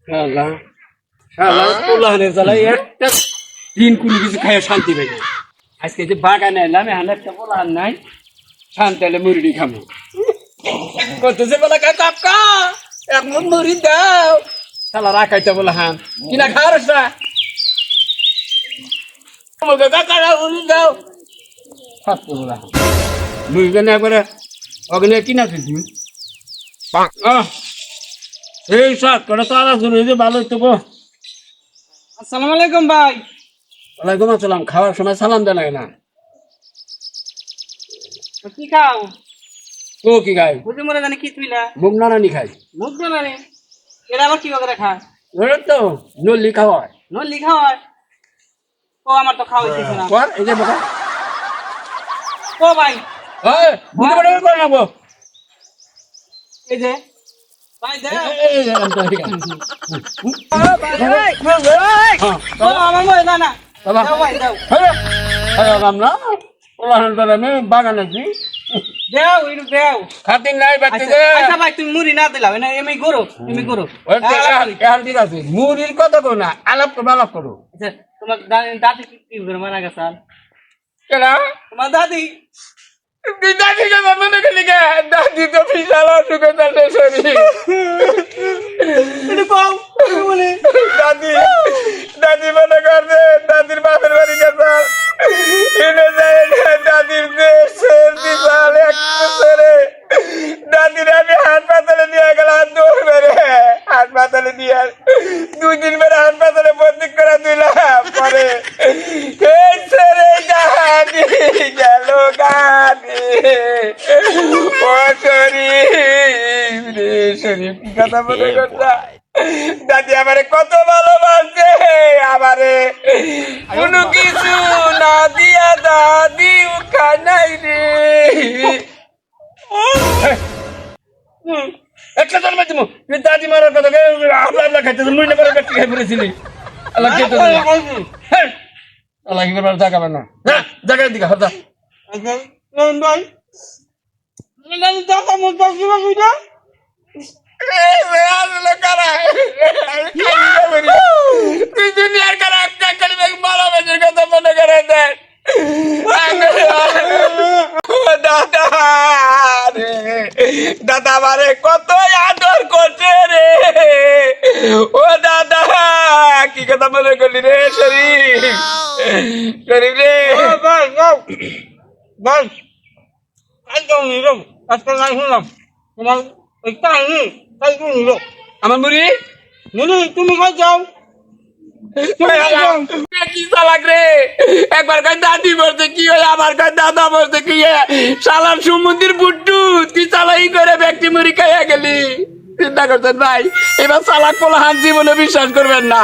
শালা শালা পোলাহানের জ্বালায় একটা দিন কোনো কিছু খাইয়া শান্তি পাই না। আজকে যে বাগানে এলাম এখানে একটা পোলাহান নাই, শান্তি হলে মুরগি খাবো করতেছে বলা কা কাকা এক মন মুড়ি দাও। শালা রাখাইতে পোলাহান কিনা খাওয়ার না আমাকে কাকা মুড়ি দাও খাচ্ছে পোলাহান মুড়ি কেন একবারে অগ্নে কিনা খেয়েছি। এই সাত কটা তারা শুনে যে ভালো হইতো গো। আসসালামু আলাইকুম ভাই। ওয়ালাইকুম আসসালাম। খাওয়ার সময় সালাম দেয় না কি খাও? ও কি খাই? বুঝে মরে জানি কি তুইলা মুখ নানানি খাই। মুখ না রে, এরা আবার কি করে খায়? ওরা তো নল্লি খাওয়ায়। নলি খাওয়ায়? ও আমার তো খাওয়া হইতেছে না। কর এই যে বাবা ও ভাই হ্যাঁ বুঝতে পারে করে নেবো। এই যে ভাই দে ও আমার মরে না না দাও ভাই দাও না ওলাহান ধরে আমি বাগানে আছি। দাও ইনু দাও। খাতির নাই বাচ্চা আচ্ছা ভাই তুমি মুড়ি না দিলাও না এমনি করো এমনি করো। এখন ঠিক আছে মুড়ির কথা কো না আলাপ করবো আলাপ করো। আচ্ছা তোমার দাদি কি করে মারা গেছে? কেনা তোমার দাদি দাদি কথা মনে করলি গে দাদি তো বিশাল অসুখে তার শরীর একটু কও বলে দাদি দাদি মনে করছে দাদির বাপের বাড়ি গেছে এনে যায় দাদির দেশের বিশাল এক বছরে দাদির আমি হাসপাতালে নিয়ে গেলাম দৌড় মেরে হাসপাতালে নিয়ে 2 দিন মেরে হাসপাতালে ভর্তি করে দিলাম পরে এই ছেড়ে দাদি গেল গাদি ও শরীফ রে শরীফ কি কথা মনে করছা দাদি আমারে কত ভালোবাসে আমারে কোনো কিছু না দিয়া দাদি খানাই রে একটা জন্ম দিব তুই দাদি মারার কথা আপলা আপলা খাইতে মুড়ি না করে ব্যক্তি খাই পড়েছিলি আল্লাহ খেতে আল্লাহ কি করবার জায়গা না জায়গা দিকে হতা ভাই দাদি টাকা মতো কিবা কইরা তুই দুনিয়ার কারা একটা কালি মারা বেজের কথা মনে করে দেন দাদা রে দাদা আমারে কত আদর করছে রে ও দাদা কি কথা মনে করলি রে শরীফ শরীফ রে ভাই ভাই একদম নিরো আজকে নাই শুনলাম তোমার একটা আনি তাই তুমি নিরো আমার মুড়ি মুনি তুমি খাই যাও কি চালাক রে একবার কয় দাদি বলছে কি হয় আবার কয় দাদা বলছে কি সালাম সমুদ্রের বুট্টু তুই চালাই করে ব্যক্তি মুড়ি খাইয়া গেলি চিন্তা করছেন ভাই এবার চালাক পোলা হাত জীবনে বিশ্বাস করবেন না।